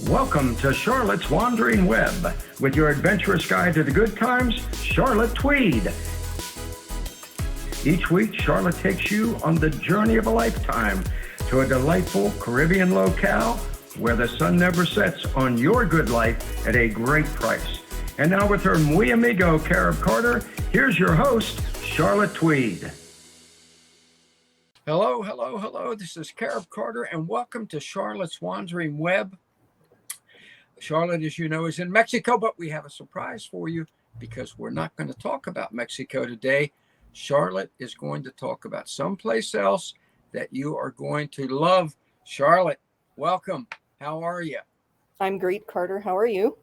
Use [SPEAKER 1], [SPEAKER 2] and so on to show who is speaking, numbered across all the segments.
[SPEAKER 1] Welcome to Charlotte's Wandering Web with your adventurous guide to the good times, Charlotte Tweed. Each week, Charlotte takes you on the journey of a lifetime to a delightful Caribbean locale where the sun never sets on your good life at a great price. And now with her muy amigo, Carib Carter, here's your host, Charlotte Tweed. Hello. This is Carib Carter, and welcome to Charlotte's Wandering Web. Charlotte, as you know, is in Mexico, but we have a surprise for you because we're not going to talk about Mexico today. Charlotte is going to talk about someplace else that you are going to love. Charlotte, welcome. How are you?
[SPEAKER 2] I'm great, Carter. How are you?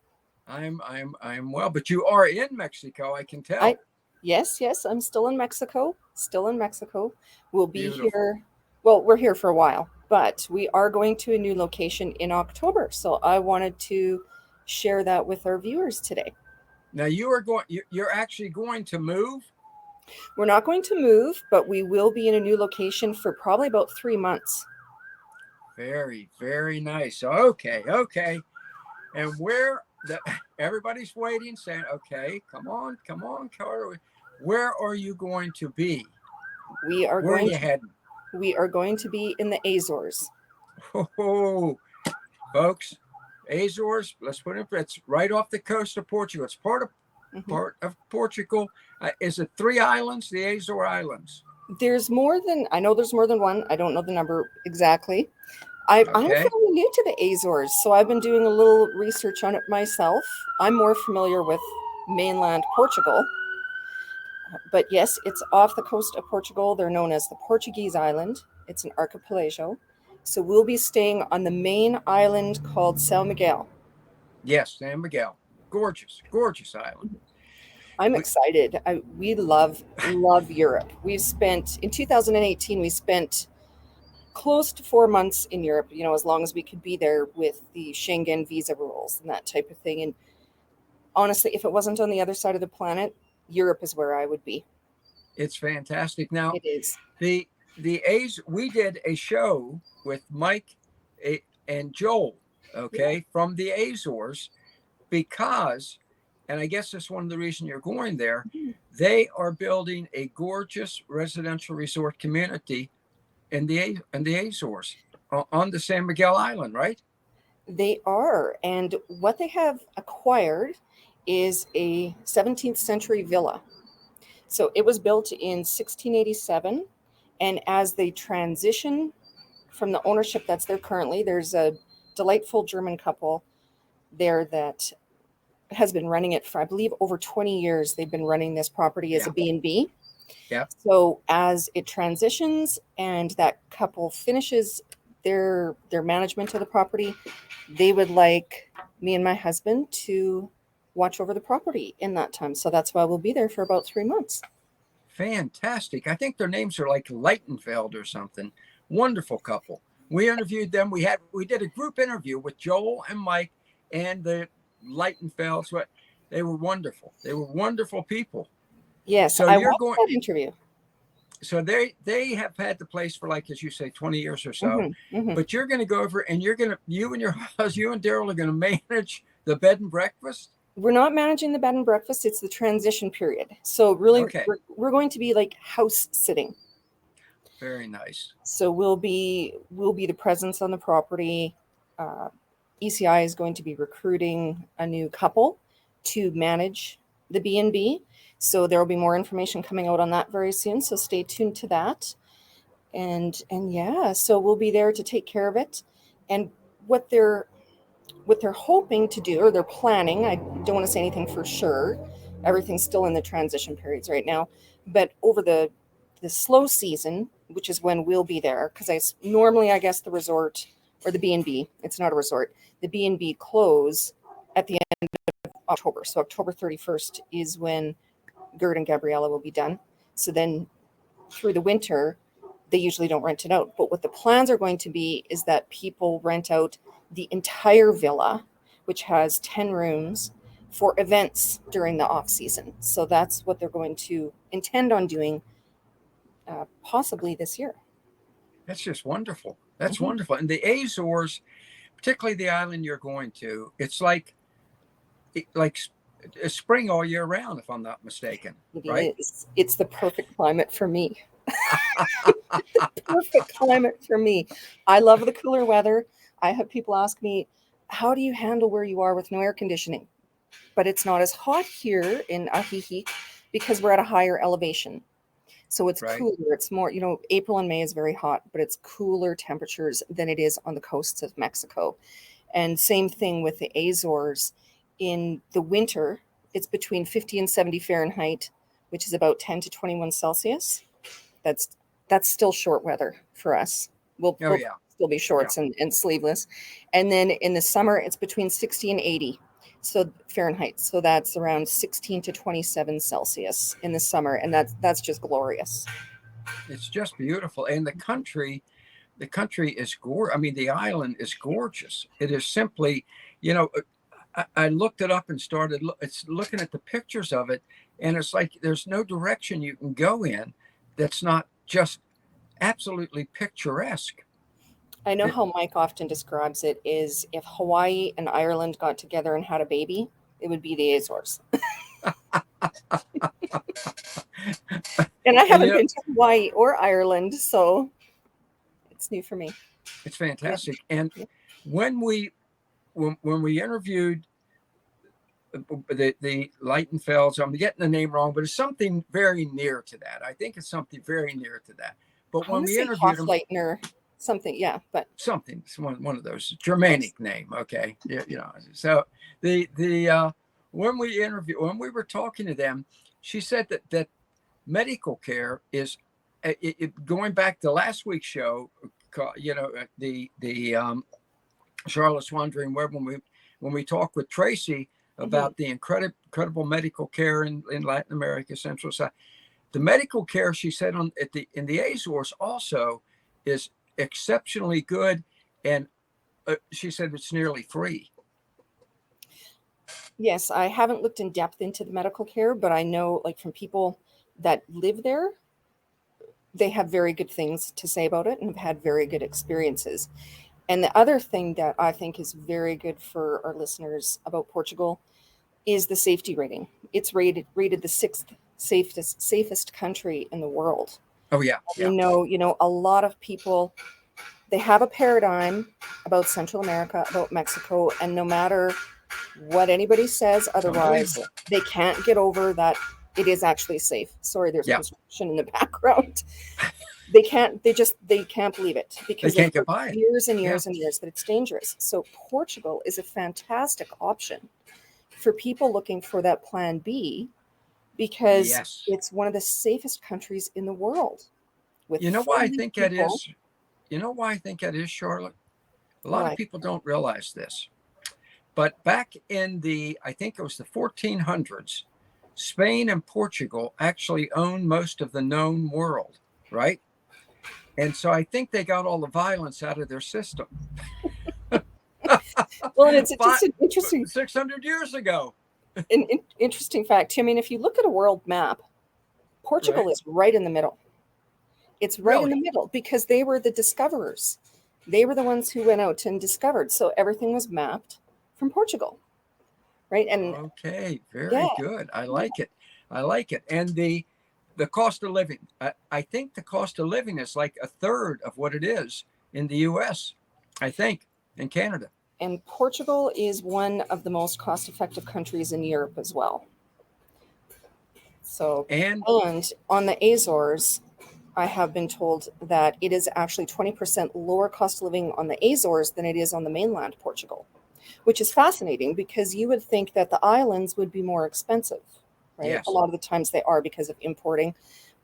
[SPEAKER 1] I'm well, but you are in Mexico, I can tell.
[SPEAKER 2] Yes, I'm still in Mexico. We'll be
[SPEAKER 1] Beautiful.
[SPEAKER 2] here. Well, we're here for a while, but we are going to a new location in October. So I wanted to share that with our viewers today.
[SPEAKER 1] Now you're actually going to move?
[SPEAKER 2] We're not going to move, but we will be in a new location for probably about 3 months.
[SPEAKER 1] Very, very nice. Okay. And everybody's waiting, saying, okay, come on, Carter. Where are you going to be? Where are you heading?
[SPEAKER 2] We are going to be in the Azores.
[SPEAKER 1] Oh, folks, Azores, let's put it, it's right off the coast of Portugal. It's part of Portugal. Is it 3 islands, the Azore Islands?
[SPEAKER 2] There's more than one. I don't know the number exactly. I'm fairly new to the Azores, so I've been doing a little research on it myself. I'm more familiar with mainland Portugal. But yes, it's off the coast of Portugal. They're known as the Portuguese island. It's an archipelago. So we'll be staying on the main island called São Miguel.
[SPEAKER 1] Yes, San Miguel. Gorgeous island.
[SPEAKER 2] I'm excited. We love Europe. In 2018, we spent close to 4 months in Europe, as long as we could be there with the Schengen visa rules and that type of thing. And honestly, if it wasn't on the other side of the planet, Europe is where I would be.
[SPEAKER 1] It's fantastic. Now,
[SPEAKER 2] it is.
[SPEAKER 1] We did a show with Mike and Joel, from the Azores, because, and I guess that's one of the reasons you're going there, they are building a gorgeous residential resort community in the Azores on the San Miguel Island, right?
[SPEAKER 2] They are. And what they have acquired is a 17th century villa. So it was built in 1687. And as they transition from the ownership that's there currently, there's a delightful German couple there that has been running it for, I believe, over 20 years. They've been running this property as a B&B.
[SPEAKER 1] Yeah.
[SPEAKER 2] So as it transitions and that couple finishes their management of the property, they would like me and my husband to watch over the property in that time. So that's why we'll be there for about 3 months.
[SPEAKER 1] Fantastic. I think their names are like Lightenfeld or something. Wonderful couple. We interviewed them. We did a group interview with Joel and Mike and the Lightenfelds. They were wonderful. They were wonderful people.
[SPEAKER 2] Yes, so I watched that interview.
[SPEAKER 1] So they have had the place for, like, as you say, 20 years or so. But you're going to go over and you and your husband, you and Daryl are going to manage the bed and breakfast?
[SPEAKER 2] We're not managing the bed and breakfast. It's the transition period. So really, we're going to be like house sitting.
[SPEAKER 1] Very nice.
[SPEAKER 2] So we'll be the presence on the property. ECI is going to be recruiting a new couple to manage the B&B. So there will be more information coming out on that very soon. So stay tuned to that. And yeah, so we'll be there to take care of it. And what they're hoping to do, or they're planning, I don't want to say anything for sure. Everything's still in the transition periods right now. But over the slow season, which is when we'll be there, because normally I guess the resort or the B&B, it's not a resort, the B&B close at the end of October. So October 31st is when Gerd and Gabriella will be done. So then through the winter, they usually don't rent it out. But what the plans are going to be is that people rent out the entire villa, which has 10 rooms, for events during the off season. So that's what they're going to intend on doing possibly this year.
[SPEAKER 1] That's just wonderful. That's wonderful. And the Azores, particularly the island you're going to, it's like a spring all year round, if I'm not mistaken, right?
[SPEAKER 2] It is. It's the perfect climate for me. Perfect climate for me. I love the cooler weather. I have people ask me, how do you handle where you are with no air conditioning? But it's not as hot here in Ahihi because we're at a higher elevation. So it's
[SPEAKER 1] Right.
[SPEAKER 2] cooler. It's more, April and May is very hot, but it's cooler temperatures than it is on the coasts of Mexico. And same thing with the Azores. In the winter, it's between 50 and 70 Fahrenheit, which is about 10 to 21 Celsius. That's that's still short weather for us.
[SPEAKER 1] Oh
[SPEAKER 2] We'll
[SPEAKER 1] yeah.
[SPEAKER 2] still be
[SPEAKER 1] Yeah.
[SPEAKER 2] shorts and sleeveless. And then in the summer, it's between 60 and 80. So Fahrenheit. So that's around 16 to 27 Celsius in the summer. And that's just glorious.
[SPEAKER 1] It's just beautiful. And the country is gorgeous. I mean, the island is gorgeous. It is simply, you know, I looked it up and started it's looking at the pictures of it, and it's like there's no direction you can go in that's not just absolutely picturesque.
[SPEAKER 2] I know
[SPEAKER 1] It,
[SPEAKER 2] how Mike often describes it is if Hawaii and Ireland got together and had a baby, it would be the Azores. And I
[SPEAKER 1] and
[SPEAKER 2] haven't been to Hawaii or Ireland, so it's new for me.
[SPEAKER 1] it's
[SPEAKER 2] Yeah.
[SPEAKER 1] fantastic. And when we when we interviewed the Lightenfelds, I'm getting the name wrong, but it's something very near to that. I think it's something very near to that. But
[SPEAKER 2] I
[SPEAKER 1] when
[SPEAKER 2] want to
[SPEAKER 1] we
[SPEAKER 2] say
[SPEAKER 1] interviewed them,
[SPEAKER 2] Hofleitner, something, yeah, but
[SPEAKER 1] something, it's one of those
[SPEAKER 2] close.
[SPEAKER 1] Germanic name, okay, So the when when we were talking to them, she said that medical care is going back to last week's show. The Charlotte's Wandering Web, when we talked with Tracy
[SPEAKER 2] Mhm.
[SPEAKER 1] about the incredible medical care in Latin America, Central South. The medical care, she said, in the Azores also is exceptionally good, and she said it's nearly free.
[SPEAKER 2] Yes, I haven't looked in depth into the medical care, but I know, like, from people that live there, they have very good things to say about it and have had very good experiences. And the other thing that I think is very good for our listeners about Portugal is the safety rating. It's rated the sixth safest country in the world.
[SPEAKER 1] Oh yeah,
[SPEAKER 2] We
[SPEAKER 1] yeah.
[SPEAKER 2] know, a lot of people, they have a paradigm about Central America, about Mexico, and no matter what anybody says
[SPEAKER 1] It's
[SPEAKER 2] otherwise,
[SPEAKER 1] unbelievable.
[SPEAKER 2] they can't get over that it is actually safe. Sorry, there's
[SPEAKER 1] Yeah,
[SPEAKER 2] construction in the background. They can't believe it
[SPEAKER 1] they
[SPEAKER 2] because they've
[SPEAKER 1] can't get
[SPEAKER 2] heard
[SPEAKER 1] by it.
[SPEAKER 2] years and
[SPEAKER 1] Yeah.
[SPEAKER 2] years and years that it's dangerous. So Portugal is a fantastic option for people looking for that plan B because
[SPEAKER 1] Yes.
[SPEAKER 2] it's one of the safest countries in the world with
[SPEAKER 1] You know why I
[SPEAKER 2] friendly
[SPEAKER 1] think that
[SPEAKER 2] people.
[SPEAKER 1] is? You know why I think that is, Charlotte? A lot of
[SPEAKER 2] Why?
[SPEAKER 1] people don't realize this. But back in I think it was the 1400s, Spain and Portugal actually owned most of the known world, right? And so I think they got all the violence out of their system.
[SPEAKER 2] Well, and it's
[SPEAKER 1] Five,
[SPEAKER 2] just an interesting
[SPEAKER 1] 600 years ago,
[SPEAKER 2] interesting fact. I mean, if you look at a world map, Portugal
[SPEAKER 1] right?
[SPEAKER 2] is right in the middle. It's right in the
[SPEAKER 1] Really?
[SPEAKER 2] middle because they were the discoverers. They were the ones who went out and discovered. So everything was mapped from Portugal, right? And
[SPEAKER 1] Okay,
[SPEAKER 2] yeah,
[SPEAKER 1] very good. I like it. I like it. And the cost of living. I think the cost of living is like a third of what it is in the US, I think, in Canada.
[SPEAKER 2] and Portugal is one of the most cost-effective countries in Europe as well. So,
[SPEAKER 1] And
[SPEAKER 2] and on the Azores, I have been told that it is actually 20% lower cost of living on the Azores than it is on the mainland Portugal, which is fascinating because you would think that the islands would be more expensive, right? A
[SPEAKER 1] yes,
[SPEAKER 2] lot of the times they are because of importing.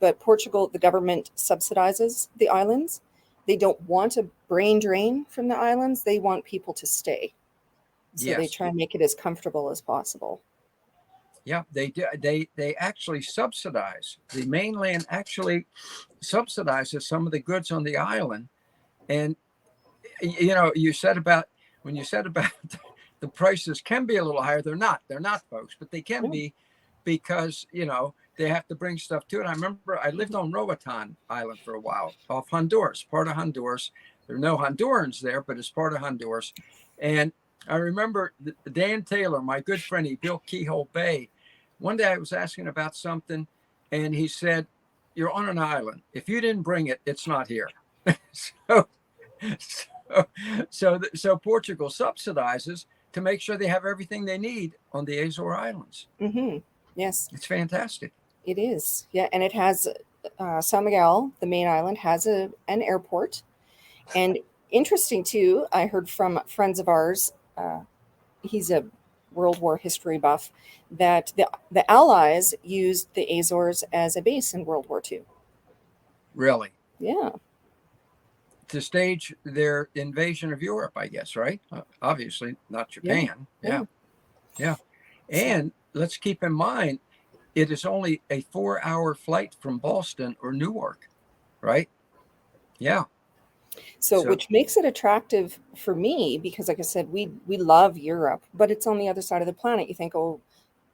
[SPEAKER 2] But Portugal, the government subsidizes the islands. They don't want a brain drain from the islands. They want people to stay. So they
[SPEAKER 1] yes.
[SPEAKER 2] try and make it as comfortable as possible.
[SPEAKER 1] Yeah, they do. They actually subsidize. The mainland actually subsidizes some of the goods on the island. And you said about when you said about the prices can be a little higher. They're not. They're not, folks, but they can
[SPEAKER 2] Yeah.
[SPEAKER 1] be because they have to bring stuff to it. I remember I lived
[SPEAKER 2] Mhm.
[SPEAKER 1] on Roatan Island for a while, off Honduras, part of Honduras. There are no Hondurans there, but it's part of Honduras. And I remember Dan Taylor, my good friend, he built Keyhole Bay. One day I was asking about something, and he said, "You're on an island. If you didn't bring it, it's not here." so, so Portugal subsidizes to make sure they have everything they need on the Azore Islands.
[SPEAKER 2] Mm-hmm. Yes,
[SPEAKER 1] It's fantastic.
[SPEAKER 2] it is. Yeah, and it has San Miguel, the main island, has an airport. And interesting too, I heard from friends of ours. He's a World War history buff. That the Allies used the Azores as a base in World War II.
[SPEAKER 1] Really,
[SPEAKER 2] Yeah,
[SPEAKER 1] to stage their invasion of Europe, I guess, right? Obviously, not
[SPEAKER 2] yeah,
[SPEAKER 1] Japan.
[SPEAKER 2] yeah.
[SPEAKER 1] Yeah, yeah.
[SPEAKER 2] So
[SPEAKER 1] And let's keep in mind, it is only a 4-hour flight from Boston or Newark, right? Yeah.
[SPEAKER 2] so
[SPEAKER 1] So
[SPEAKER 2] which makes it attractive for me because, like I said, we love Europe, but it's on the other side of the planet. You think, oh,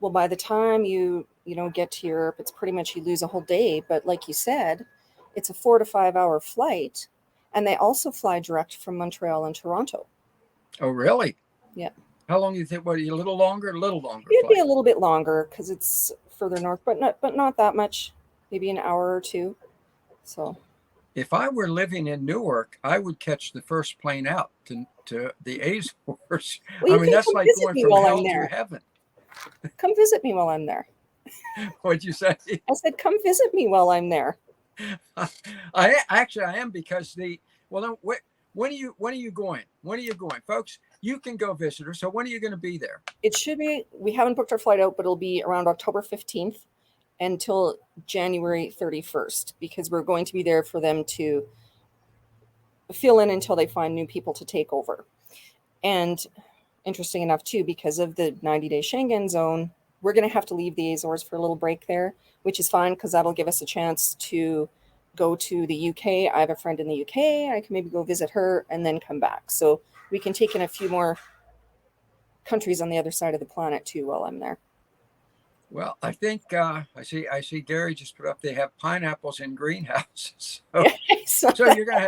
[SPEAKER 2] well, by the time you get to Europe, it's pretty much you lose a whole day. But like you said, it's a 4 to 5 hour flight, and they also fly direct from Montreal and Toronto.
[SPEAKER 1] oh, really?
[SPEAKER 2] Yeah,
[SPEAKER 1] How long do you think? What, a little longer
[SPEAKER 2] it'd be a
[SPEAKER 1] flight?
[SPEAKER 2] little bit longer because it's further north, but not that much. Maybe an hour or two. So
[SPEAKER 1] If I were living in Newark, I would catch the first plane out to the Azores.
[SPEAKER 2] well,
[SPEAKER 1] I
[SPEAKER 2] you
[SPEAKER 1] mean,
[SPEAKER 2] can
[SPEAKER 1] that's
[SPEAKER 2] come
[SPEAKER 1] like
[SPEAKER 2] visit
[SPEAKER 1] going
[SPEAKER 2] me
[SPEAKER 1] from
[SPEAKER 2] while I'm
[SPEAKER 1] hell to
[SPEAKER 2] there.
[SPEAKER 1] heaven.
[SPEAKER 2] Come visit me while I'm there.
[SPEAKER 1] What'd you say?
[SPEAKER 2] I said, come visit me while I'm there.
[SPEAKER 1] I am because well, no, when are you going? When are you going, folks? You can go visit her. So when are you going to be there?
[SPEAKER 2] It should be, we haven't booked our flight out, but it'll be around October 15th until January 31st because we're going to be there for them to fill in until they find new people to take over. And interesting enough, too, because of the 90-day Schengen zone, we're going to have to leave the Azores for a little break there, which is fine because that'll give us a chance to go to the UK. I have a friend in the UK. I can maybe go visit her and then come back. So we can take in a few more countries on the other side of the planet too while I'm there.
[SPEAKER 1] Well, I think I see Gary just put up they have pineapples in greenhouses. So,
[SPEAKER 2] Yeah, so
[SPEAKER 1] so you're gonna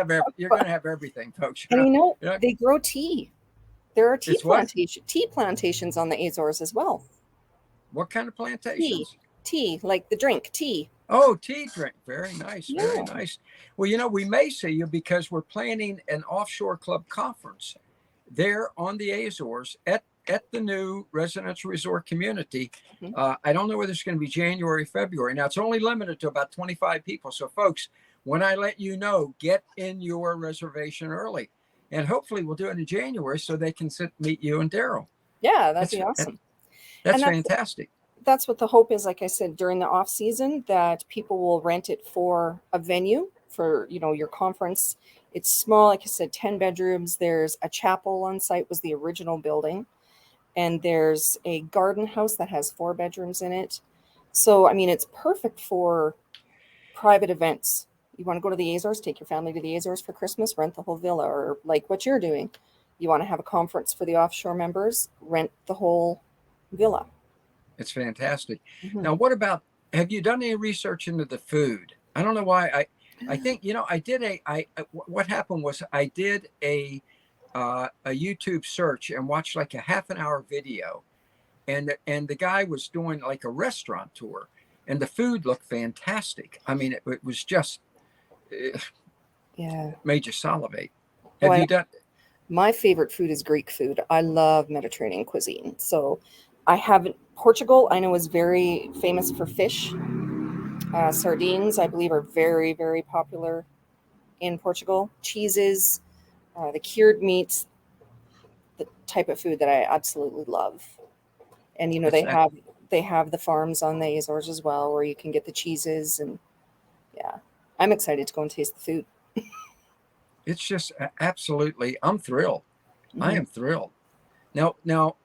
[SPEAKER 1] have everything, folks.
[SPEAKER 2] and
[SPEAKER 1] You know,
[SPEAKER 2] they grow tea. There are
[SPEAKER 1] it's what?
[SPEAKER 2] tea plantations on the Azores as well.
[SPEAKER 1] What kind of
[SPEAKER 2] Tea,
[SPEAKER 1] plantations?
[SPEAKER 2] tea, like the drink tea.
[SPEAKER 1] Oh, tea drink. Very nice. Very
[SPEAKER 2] Yeah.
[SPEAKER 1] nice. Well, we may see you because we're planning an offshore club conference there on the Azores at the new residential resort community.
[SPEAKER 2] Mhm.
[SPEAKER 1] I don't know whether it's going to be January, February. Now, it's only limited to about 25 people. So, folks, when I let you know, get in your reservation early. And hopefully we'll do it in January so they can meet you and Daryl.
[SPEAKER 2] Yeah, that'd
[SPEAKER 1] That's
[SPEAKER 2] be awesome.
[SPEAKER 1] that's
[SPEAKER 2] And
[SPEAKER 1] fantastic.
[SPEAKER 2] that's what the hope is. Like I said, during the off season, that people will rent it for a venue for your conference. It's small, like I said, 10 bedrooms. There's a chapel on site, was the original building, and there's a garden house that has 4 bedrooms in it. So I mean, it's perfect for private events. You want to go to the Azores, take your family to the Azores for Christmas, rent the whole villa, or like what you're doing. You want to have a conference for the offshore members, rent the whole villa.
[SPEAKER 1] It's fantastic.
[SPEAKER 2] Mhm.
[SPEAKER 1] Now, what about, have you done any research into the food? I don't know why. I think I did what happened was I did a YouTube search and watched like a half an hour video, and the guy was doing like a restaurant tour, and the food looked fantastic. I mean, it was just
[SPEAKER 2] Yeah.
[SPEAKER 1] made you salivate.
[SPEAKER 2] Oh,
[SPEAKER 1] Have you done?
[SPEAKER 2] my favorite food is Greek food. I love Mediterranean cuisine. So I haven't, Portugal, I know, is very famous for fish. Sardines, I believe, are very, very popular in Portugal. Cheeses, the cured meats, the type of food that I absolutely love. And
[SPEAKER 1] That's
[SPEAKER 2] they have the farms on the Azores as well, where you can get the cheeses. And yeah, I'm excited to go and taste the food.
[SPEAKER 1] it's just absolutely. I'm thrilled. I
[SPEAKER 2] Hmm.
[SPEAKER 1] am thrilled. Now,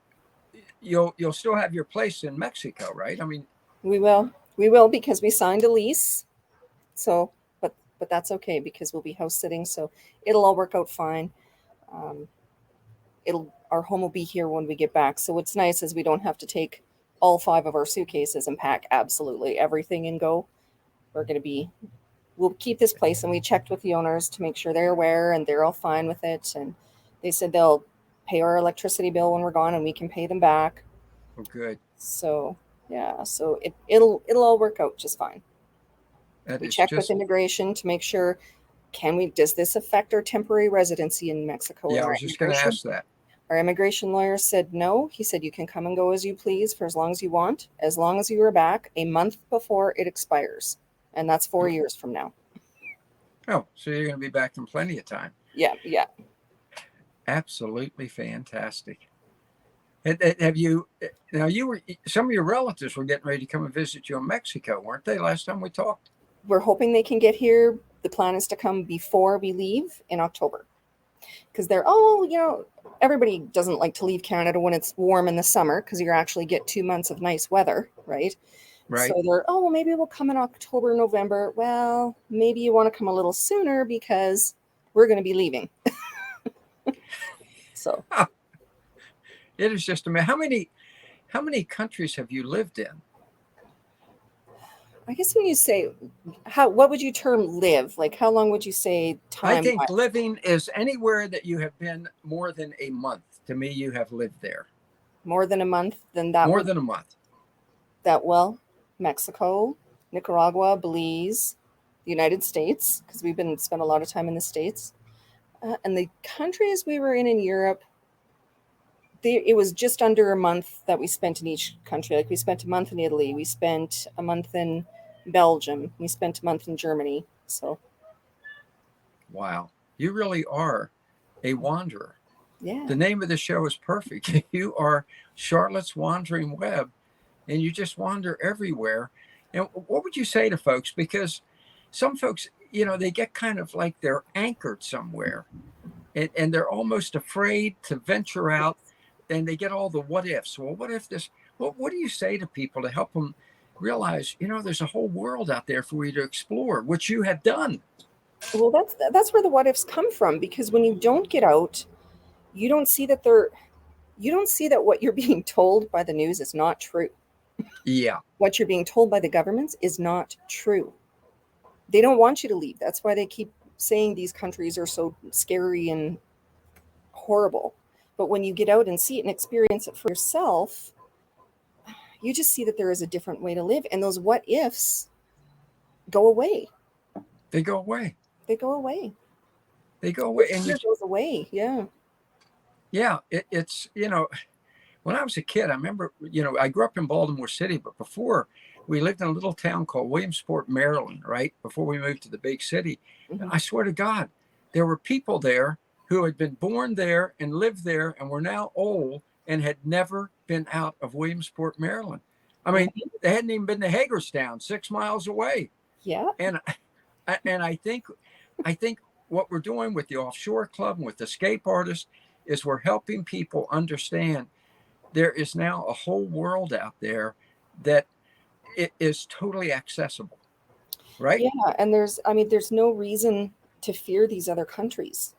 [SPEAKER 1] you'll still have your place in Mexico, right? I mean,
[SPEAKER 2] We will because we signed a lease. So, but that's okay because we'll be house sitting, so it'll all work out fine. Um, it'll Our home will be here when we get back. So what's nice is we don't have to take all 5 of our suitcases and pack absolutely everything and go. We'll keep this place, and we checked with the owners to make sure they're aware and they're all fine with it. And they said they'll pay our electricity bill when we're gone, and we can pay them back.
[SPEAKER 1] Oh, good.
[SPEAKER 2] So yeah, so it'll all work out just fine.
[SPEAKER 1] That
[SPEAKER 2] We
[SPEAKER 1] is
[SPEAKER 2] checked with
[SPEAKER 1] just,
[SPEAKER 2] immigration to make sure, does this affect our temporary residency in Mexico?
[SPEAKER 1] yeah,
[SPEAKER 2] And
[SPEAKER 1] I was just going to ask that.
[SPEAKER 2] our immigration lawyer said no. He said you can come and go as you please for as long as you want, as long as you are back a month before it expires. And that's 4 years from now.
[SPEAKER 1] Oh, so you're going to be back in plenty of time.
[SPEAKER 2] Yeah, yeah.
[SPEAKER 1] Absolutely fantastic. Have you, now some of your relatives were getting ready to come and visit you in Mexico, weren't they, last time we talked?
[SPEAKER 2] We're hoping they can get here. The plan is to come before we leave in October. Because everybody doesn't like to leave Canada when it's warm in the summer, because you actually get 2 months of nice weather, right?
[SPEAKER 1] Right.
[SPEAKER 2] So well, maybe we'll come in October, November. Well, maybe you want to come a little sooner because we're going to be leaving. So
[SPEAKER 1] It is just amazing. How many countries have you lived in?
[SPEAKER 2] I guess when you say what would you term live? Like how long would you say
[SPEAKER 1] I
[SPEAKER 2] time?
[SPEAKER 1] think living is anywhere that you have been more than a month. To me, you have lived there.
[SPEAKER 2] More than a month, then that
[SPEAKER 1] More
[SPEAKER 2] would
[SPEAKER 1] than a month.
[SPEAKER 2] Mexico, Nicaragua, Belize, the United States, because we've spent a lot of time in the States. And the countries we were in Europe, it was just under a month that we spent in each country. Like we spent a month in Italy, we spent a month in Belgium, we spent a month in Germany. So
[SPEAKER 1] Wow. You really are a wanderer.
[SPEAKER 2] yeah.
[SPEAKER 1] The name of the show is perfect. You are Charlotte's Wandering Web, and you just wander everywhere. And what would you say to folks? Because some folks, they get kind of like they're anchored somewhere, and they're almost afraid to venture out, and they get all the what ifs. Well, what if this? What do you say to people to help them realize, there's a whole world out there for you to explore, which you have done?
[SPEAKER 2] Well, that's where the what ifs come from, because when you don't get out, you don't see that what you're being told by the news is not true.
[SPEAKER 1] Yeah.
[SPEAKER 2] What you're being told by the governments is not true. They don't want you to leave. That's why they keep saying these countries are so scary and horrible. But when you get out and see it and experience it for yourself, you just see that there is a different way to live. And those what ifs go away.
[SPEAKER 1] They go away.
[SPEAKER 2] They go away.
[SPEAKER 1] They go away. And
[SPEAKER 2] it goes away. Yeah.
[SPEAKER 1] Yeah. It's, when I was a kid, I remember, I grew up in Baltimore City, but before we lived in a little town called Williamsport, Maryland, right? Before we moved to the big city.
[SPEAKER 2] Mm-hmm.
[SPEAKER 1] I swear to God, there were people there who had been born there and lived there and were now old and had never been out of Williamsport, Maryland. I mean, they hadn't even been to Hagerstown, 6 miles away.
[SPEAKER 2] Yeah.
[SPEAKER 1] And I think what we're doing with the Offshore Club and with the escape artists is we're helping people understand there is now a whole world out there that it is totally accessible, right?
[SPEAKER 2] Yeah, and there's no reason to fear these other countries.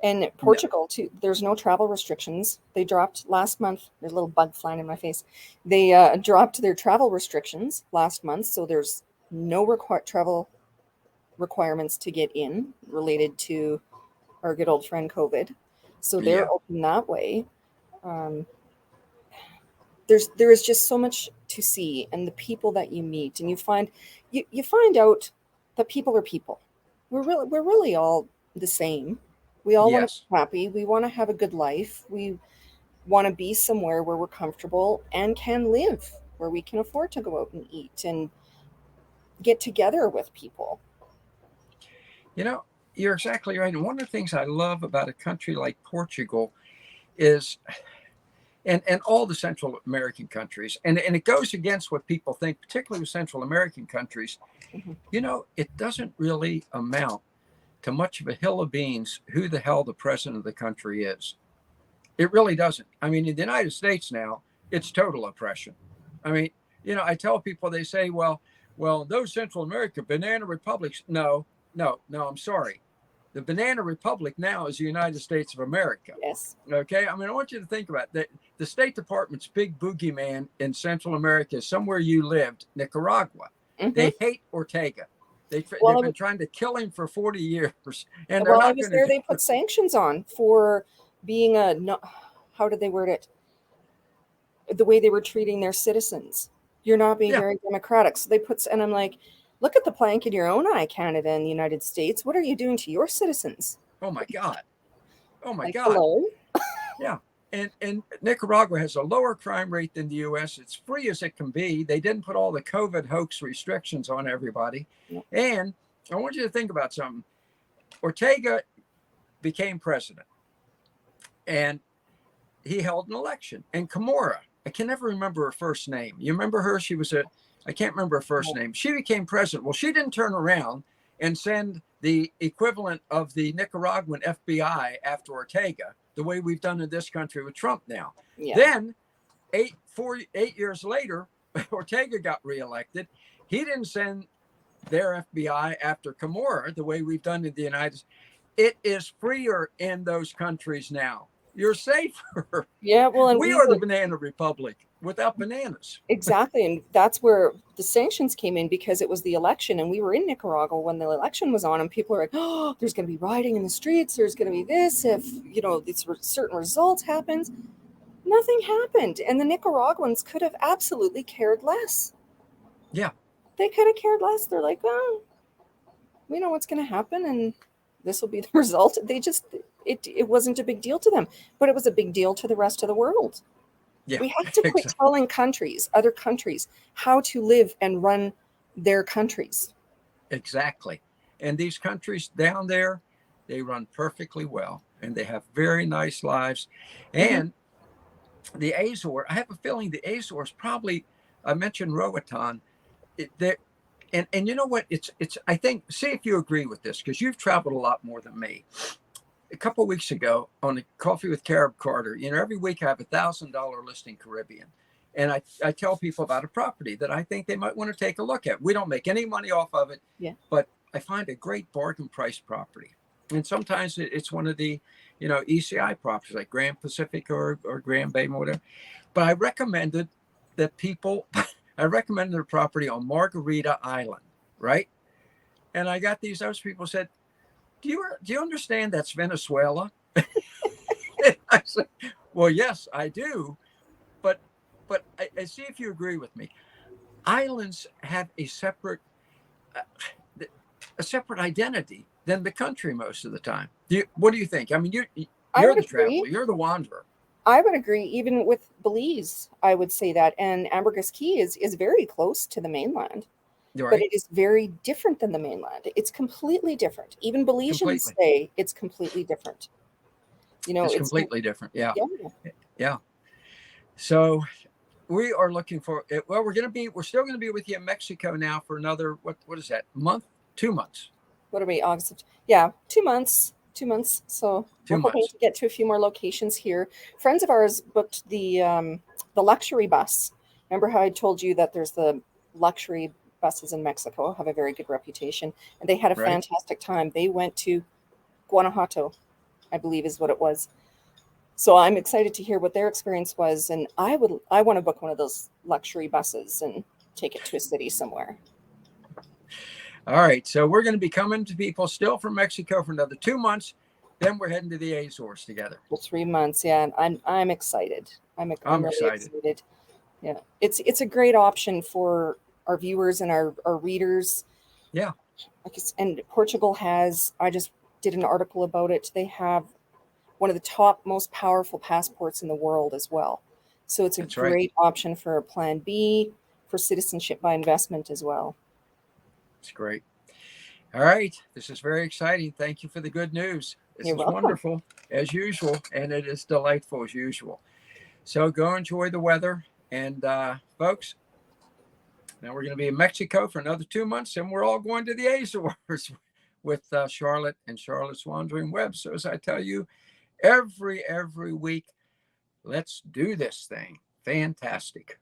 [SPEAKER 2] And Portugal too, there's no travel restrictions. They dropped last month. There's a little bug flying in my face. They dropped their travel restrictions last month, so there's no travel requirements to get in related to our good old friend COVID. So they're open that way. There is just so much to see, and the people that you meet, and you find out that people are people. We're really all the same. We all want to be happy. We want to have a good life. We want to be somewhere where we're comfortable and can live, where we can afford to go out and eat and get together with people.
[SPEAKER 1] You're exactly right. And one of the things I love about a country like Portugal is, and all the Central American countries, and it goes against what people think, particularly with Central American countries, it doesn't really amount to much of a hill of beans who the hell the president of the country is. It really doesn't. I mean, in the United States now, it's total oppression. I mean, I tell people, they say, well, those Central America banana republics. No, I'm sorry. The banana republic now is the United States of America.
[SPEAKER 2] Yes.
[SPEAKER 1] Okay. I mean, I want you to think about that. The State Department's big boogeyman in Central America is somewhere you lived, Nicaragua. Mm-hmm. They hate Ortega. They've been trying to kill him for 40 years. And
[SPEAKER 2] while I was there, they put sanctions on for being a no, how did they word it? The way they were treating their citizens. You're not being
[SPEAKER 1] Yeah.
[SPEAKER 2] very democratic. So they put, and I'm like, look at the plank in your own eye, Canada and the United States. What are you doing to your citizens?
[SPEAKER 1] Oh my God. Oh my
[SPEAKER 2] Like,
[SPEAKER 1] God.
[SPEAKER 2] hello?
[SPEAKER 1] Yeah. And Nicaragua has a lower crime rate than the US. It's free as it can be. They didn't put all the COVID hoax restrictions on everybody.
[SPEAKER 2] No.
[SPEAKER 1] And I want you to think about something. Ortega became president and he held an election. And Camora, I can never remember her first name. You remember her? I can't remember her first name. She became president. Well, she didn't turn around and send the equivalent of the Nicaraguan FBI after Ortega, the way we've done in this country with Trump now.
[SPEAKER 2] Yeah.
[SPEAKER 1] Then 8 years later, Ortega got reelected. He didn't send their FBI after Camora, the way we've done in the United States. It is freer in those countries now. You're safer.
[SPEAKER 2] Yeah, well, and
[SPEAKER 1] We are the banana republic without bananas.
[SPEAKER 2] exactly. And that's where the sanctions came in, because it was the election. And we were in Nicaragua when the election was on, and people are like, oh, there's going to be rioting in the streets. There's going to be this if, these certain results happens. Nothing happened. And the Nicaraguans could have absolutely cared less.
[SPEAKER 1] Yeah.
[SPEAKER 2] They could have cared less. They're like, oh, we know what's going to happen, and this will be the result. They just, it wasn't a big deal to them, but it was a big deal to the rest of the world.
[SPEAKER 1] Yeah.
[SPEAKER 2] We have to quit telling other countries, how to live and run their countries.
[SPEAKER 1] Exactly. And these countries down there, they run perfectly well and they have very nice lives. And the Azores, I have a feeling the Azores probably, I mentioned Roatan, and you know what? It's I think, see if you agree with this, because you've traveled a lot more than me. A couple of weeks ago on a Coffee with Carib Carter, every week I have $1,000 listing Caribbean. And I tell people about a property that I think they might want to take a look at. We don't make any money off of it, but I find a great bargain price property. And sometimes it's one of the, ECI properties like Grand Pacific or Grand Bay, whatever. But I recommended a property on Margarita Island, right? And I got those people said, do you understand that's Venezuela? I said, well, yes, I do. But I see if you agree with me. Islands have a separate identity than the country most of the time. What do you think? I mean, you're the traveler, you're the wanderer.
[SPEAKER 2] I would agree. Even with Belize, I would say that. And Ambergris Caye is very close to the mainland.
[SPEAKER 1] Right.
[SPEAKER 2] But it is very different than the mainland. It's completely different. Even Belizeans say it's completely different.
[SPEAKER 1] It's completely different. Yeah. Yeah. So we are looking for it. Well, we're still going to be with you in Mexico now for another, what is that, month? 2 months.
[SPEAKER 2] What are we, August? Yeah, 2 months. 2 months. So we're hoping to get to a few more locations here. Friends of ours booked the luxury bus. Remember how I told you that there's the luxury buses in Mexico, have a very good reputation, and they had a fantastic time. They went to Guanajuato, I believe is what it was. So I'm excited to hear what their experience was, and I want to book one of those luxury buses and take it to a city somewhere.
[SPEAKER 1] All right, so we're going to be coming to people still from Mexico for another 2 months. Then we're heading to the Azores together.
[SPEAKER 2] Well, 3 months, yeah. And I'm excited. I'm really excited. Yeah, it's a great option for our viewers and our readers.
[SPEAKER 1] Yeah.
[SPEAKER 2] And Portugal has, I just did an article about it. They have one of the top, most powerful passports in the world as well. So it's a great option for a plan B, for citizenship by investment as well.
[SPEAKER 1] It's great. All right. This is very exciting. Thank you for the good news. This is wonderful as usual. And it is delightful as usual. So go enjoy the weather. And folks, now we're going to be in Mexico for another 2 months. And we're all going to the Azores with Charlotte and Charlotte's Wandering Web. So as I tell you, every week, let's do this thing. Fantastic.